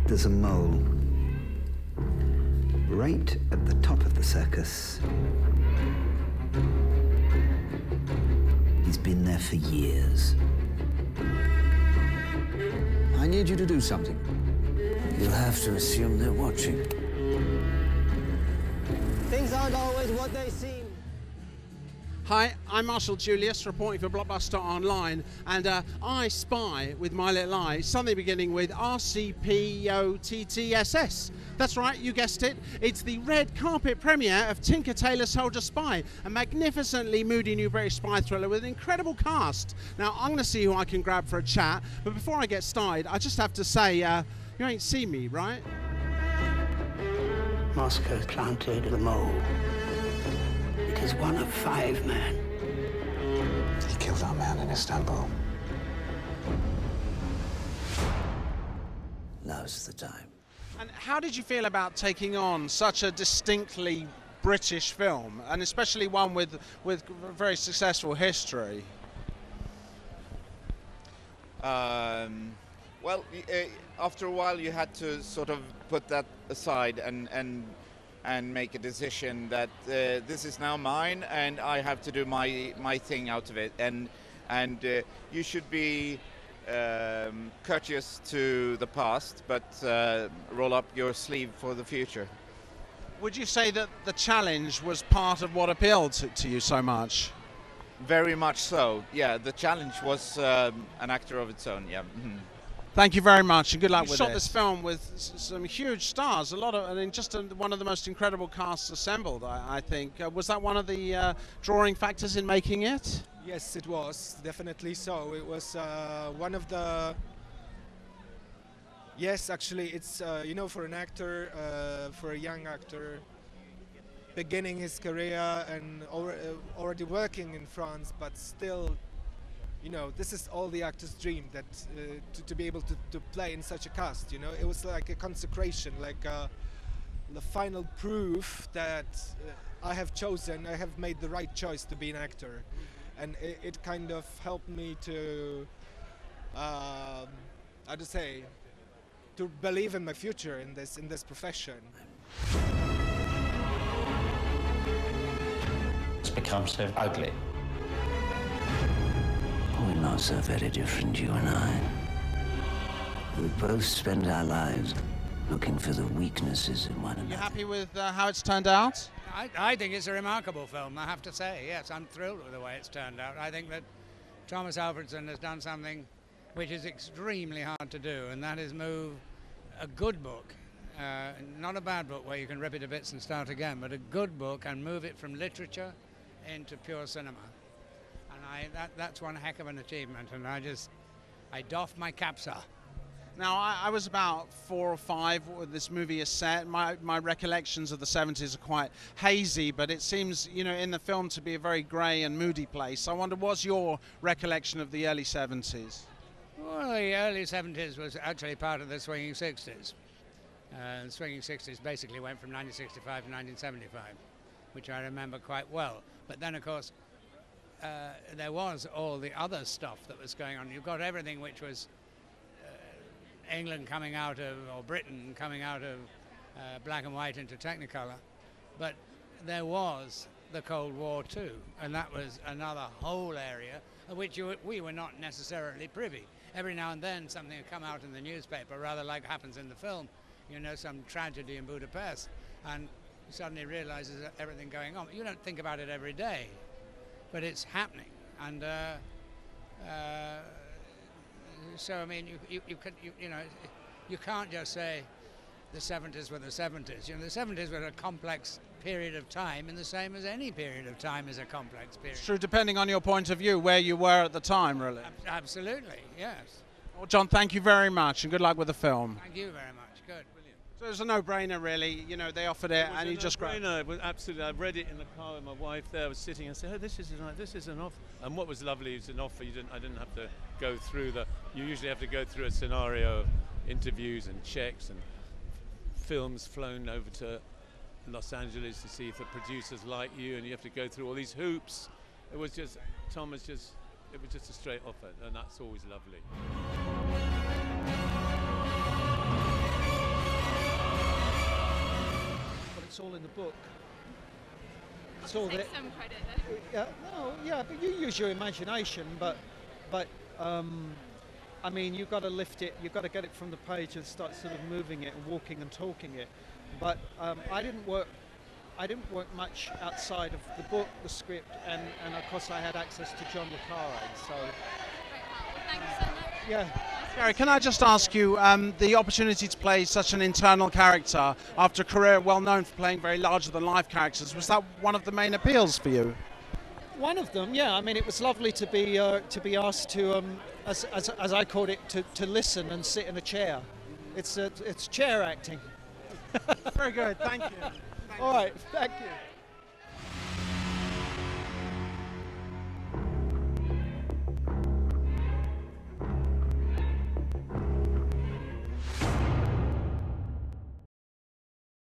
There's a mole right at the top of the circus. He's been there for years. I need you to do something. You'll have to assume they're watching. Things aren't always what they seem. Hi, I'm Marshall Julius, reporting for Blockbuster Online, and I spy with my little eye something beginning with RCPOTTSS. That's right, you guessed it. It's the red carpet premiere of Tinker Tailor Soldier Spy, a magnificently moody new British spy thriller with an incredible cast. Now, I'm going to see who I can grab for a chat, but before I get started, I just have to say, you ain't seen me, right? Moscow planted the mole. It is one of 5 men. He killed our man in Istanbul. Now's the time. And how did you feel about taking on such a distinctly British film, and especially one with very successful history? Well, after a while you had to sort of put that aside and make a decision that this is now mine and I have to do my thing out of it, and you should be courteous to the past, but roll up your sleeve for the future. Would you say that the challenge was part of what appealed to you so much? Very much so, yeah. The challenge was an actor of its own, yeah. Mm-hmm. Thank you very much, and good luck with it. You shot this. this film with some huge stars, one of the most incredible casts assembled, I think. Was that one of the drawing factors in making it? Yes, it was, definitely so. It was one of the... Yes, actually, it's, for an actor, for a young actor, beginning his career and already working in France, but still... this is all the actor's dream, that to be able to play in such a cast. It was like a consecration, like the final proof that I have made the right choice to be an actor, and it kind of helped me to, to believe in my future in this profession. It's become so ugly. We're not so very different, you and I. We both spend our lives looking for the weaknesses in one another. You happy with how it's turned out? I think it's a remarkable film, I have to say. Yes, I'm thrilled with the way it's turned out. I think that Thomas Alfredson has done something which is extremely hard to do, and that is move a good book, not a bad book where you can rip it to bits and start again, but a good book and move it from literature into pure cinema. That's one heck of an achievement, and I doff my cap, sir. Now, I was about 4 or 5 when this movie is set. My recollections of the 70s are quite hazy, but it seems, in the film to be a very grey and moody place. I wonder, what's your recollection of the early 70s? Well, the early 70s was actually part of the swinging 60s. The swinging 60s basically went from 1965 to 1975, which I remember quite well. But then, of course, there was all the other stuff that was going on. You've got everything which was England coming out of, or Britain coming out of black and white into Technicolor. But there was the Cold War too, and that was another whole area of which we were not necessarily privy. Every now and then something would come out in the newspaper, rather like happens in the film, some tragedy in Budapest, and you suddenly realize there's everything going on. You don't think about it every day, but it's happening, and so I mean, you can't just say the 70s were the 70s. The 70s were a complex period of time, and the same as any period of time is a complex period. It's true, depending on your point of view, where you were at the time, really. Absolutely, yes. Well, John, thank you very much, and good luck with the film. Thank you very much. Good. So it was a no-brainer, really. They offered it, and you just grabbed it. It was absolutely. I read it in the car with my wife. There, I was sitting and said, "Oh, this is an offer." And what was lovely is an offer. I didn't have to go through You usually have to go through a scenario of interviews and checks and films flown over to Los Angeles to see if the producers like you, and you have to go through all these hoops. It was just a straight offer, and that's always lovely. it's all in the book. It's all Take there. some credit then. Yeah, no, yeah, but you use your imagination, but I mean, you've got to lift it, you've got to get it from the page and start sort of moving it and walking and talking it. But I didn't work much outside of the book, the script, and of course I had access to John le Carre, so. Great help. Well, thank you so much. Yeah. Gary, can I just ask you, the opportunity to play such an internal character after a career well known for playing very larger-than-life characters, was that one of the main appeals for you? One of them, yeah. I mean, it was lovely to be asked to, as I called it, to listen and sit in a chair. It's chair acting. Very good, thank you. All right, thank you.